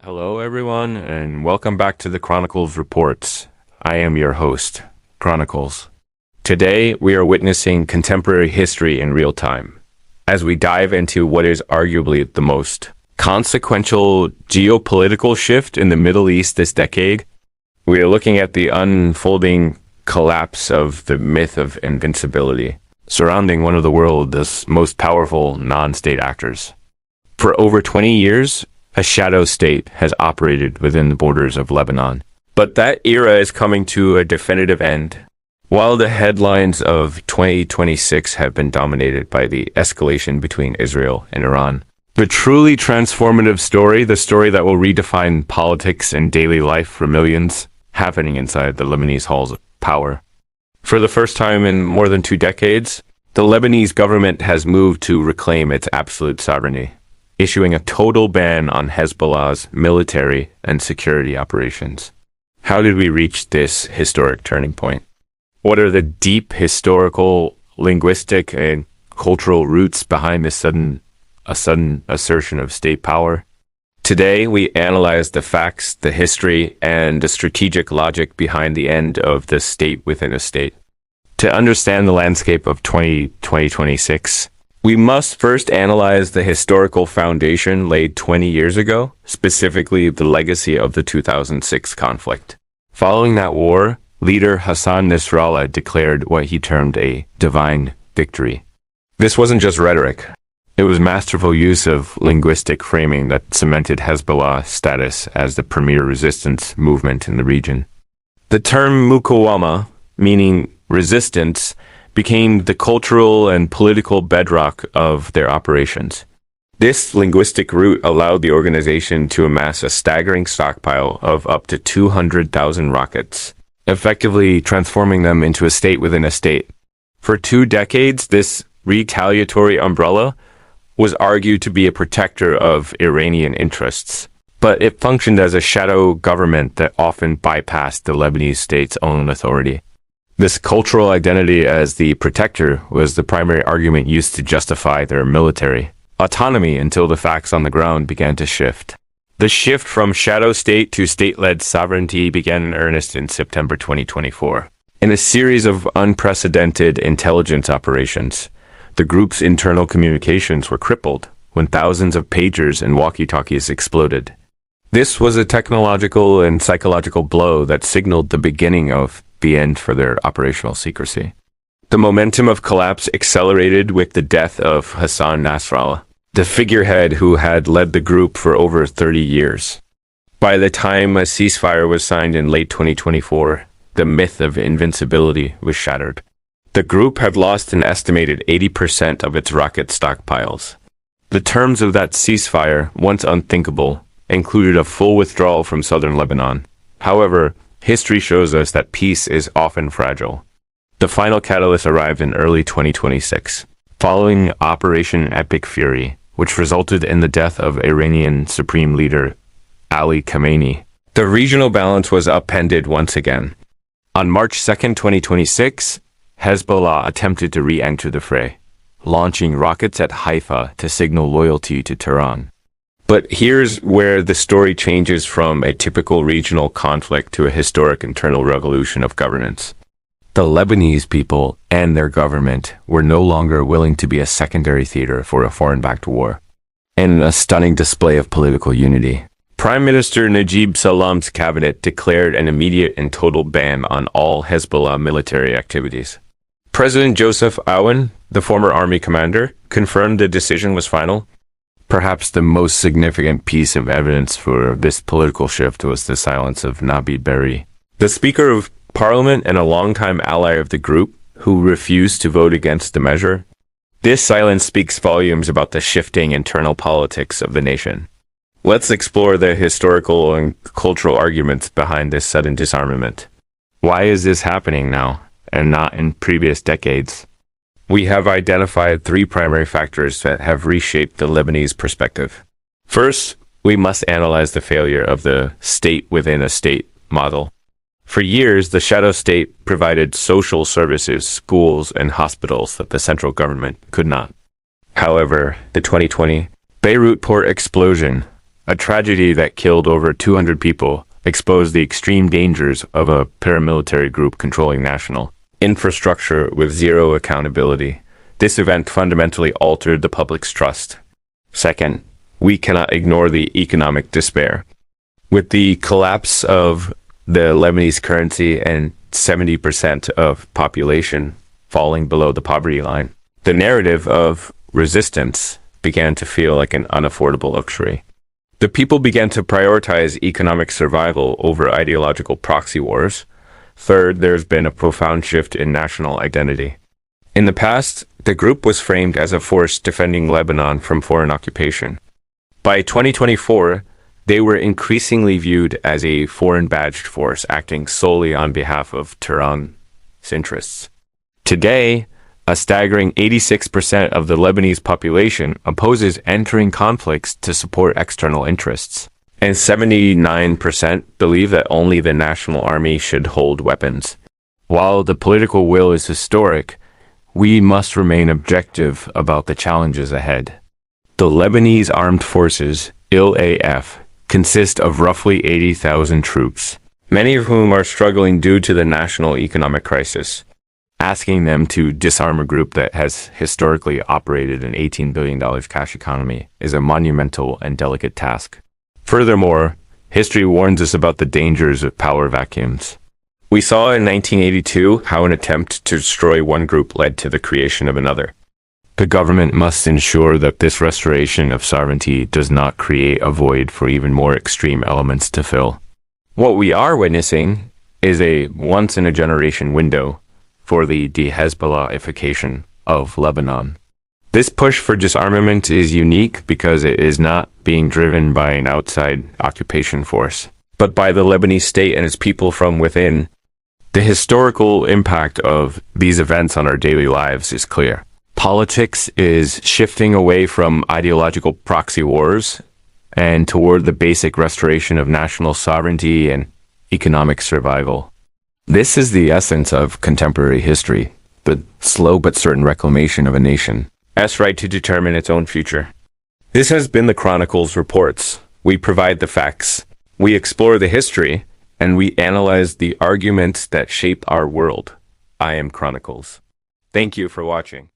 Hello, everyone, and welcome back to the Chronicles Reports. I am your host, Chronicles. Today, we are witnessing contemporary history in real time as we dive into what is arguably the most consequential geopolitical shift in the Middle East this decade. We are looking at the unfolding collapse of the myth of invincibility surrounding one of the world's most powerful non-state actors. For over 20 years, a shadow state has operated within the borders of Lebanon. But that era is coming to a definitive end. While the headlines of 2026 have been dominated by the escalation between Israel and Iran, the truly transformative story, the story that will redefine politics and daily life for millions, happening inside the Lebanese halls of power. For the first time in more than 2 decades, the Lebanese government has moved to reclaim its absolute sovereignty, issuing a total ban on Hezbollah's military and security operations. How did we reach this historic turning point? What are the deep historical, linguistic, and cultural roots behind this sudden assertion of state power? Today, we analyze the facts, the history, and the strategic logic behind the end of the state within a state. To understand the landscape of 2026, we must first analyze the historical foundation laid 20 years ago, specifically the legacy of the 2006 conflict. Following that war, leader Hassan Nasrallah declared what he termed a divine victory. This wasn't just rhetoric. It was masterful use of linguistic framing that cemented Hezbollah's status as the premier resistance movement in the region. The term mukawama, meaning resistance, became the cultural and political bedrock of their operations. This linguistic root allowed the organization to amass a staggering stockpile of up to 200,000 rockets, effectively transforming them into a state within a state. For 2 decades, this retaliatory umbrella was argued to be a protector of Iranian interests, but it functioned as a shadow government that often bypassed the Lebanese state's own authority. This cultural identity as the protector was the primary argument used to justify their military autonomy until the facts on the ground began to shift. The shift from shadow state to state-led sovereignty began in earnest in September 2024. In a series of unprecedented intelligence operations, the group's internal communications were crippled when thousands of pagers and walkie-talkies exploded. This was a technological and psychological blow that signaled the beginning of the end for their operational secrecy. The momentum of collapse accelerated with the death of Hassan Nasrallah, the figurehead who had led the group for over 30 years. By the time a ceasefire was signed in late 2024, the myth of invincibility was shattered. The group had lost an estimated 80% of its rocket stockpiles. The terms of that ceasefire, once unthinkable, included a full withdrawal from southern Lebanon. However, history shows us that peace is often fragile. The final catalyst arrived in early 2026, following Operation Epic Fury, which resulted in the death of Iranian Supreme Leader Ali Khamenei. The regional balance was upended once again. On March 2nd, 2026, Hezbollah attempted to re-enter the fray, launching rockets at Haifa to signal loyalty to Tehran. But here's where the story changes from a typical regional conflict to a historic internal revolution of governance. The Lebanese people and their government were no longer willing to be a secondary theater for a foreign-backed war. In a stunning display of political unity, Prime Minister Najib Salam's cabinet declared an immediate and total ban on all Hezbollah military activities. President Joseph Aoun, the former army commander, confirmed the decision was final. Perhaps the most significant piece of evidence for this political shift was the silence of Nabi Berri, the Speaker of Parliament and a longtime ally of the group, who refused to vote against the measure. This silence speaks volumes about the shifting internal politics of the nation. Let's explore the historical and cultural arguments behind this sudden disarmament. Why is this happening now, and not in previous decades? We have identified 3 primary factors that have reshaped the Lebanese perspective. First, we must analyze the failure of the state within a state model. For years, the shadow state provided social services, schools, and hospitals that the central government could not. However, the 2020 Beirut port explosion, A tragedy that killed over 200 people exposed the extreme dangers of a paramilitary group controlling national infrastructure with zero accountability. This event fundamentally altered the public's trust. Second, we cannot ignore the economic despair. With the collapse of the Lebanese currency and 70% of population falling below the poverty line, the narrative of resistance began to feel like an unaffordable luxury. The people began to prioritize economic survival over ideological proxy wars. Third, there's been a profound shift in national identity. In the past, the group was framed as a force defending Lebanon from foreign occupation. By 2024, they were increasingly viewed as a foreign-badged force acting solely on behalf of Tehran's interests. Today, a staggering 86% of the Lebanese population opposes entering conflicts to support external interests, and 79% believe that only the national army should hold weapons. While the political will is historic, we must remain objective about the challenges ahead. The Lebanese Armed Forces, ILAF, consist of roughly 80,000 troops, many of whom are struggling due to the national economic crisis. Asking them to disarm a group that has historically operated an $18 billion cash economy is a monumental and delicate task. Furthermore, history warns us about the dangers of power vacuums. We saw in 1982 how an attempt to destroy one group led to the creation of another. The government must ensure that this restoration of sovereignty does not create a void for even more extreme elements to fill. What we are witnessing is a once-in-a-generation window for the de-Hezbollahification of Lebanon. This push for disarmament is unique because it is not being driven by an outside occupation force, but by the Lebanese state and its people from within. The historical impact of these events on our daily lives is clear. Politics is shifting away from ideological proxy wars and toward the basic restoration of national sovereignty and economic survival. This is the essence of contemporary history, the slow but certain reclamation of a nation's right to determine its own future. This has been the Chronicles Reports. We provide the facts, we explore the history, and we analyze the arguments that shape our world. I am Chronicles. Thank you for watching.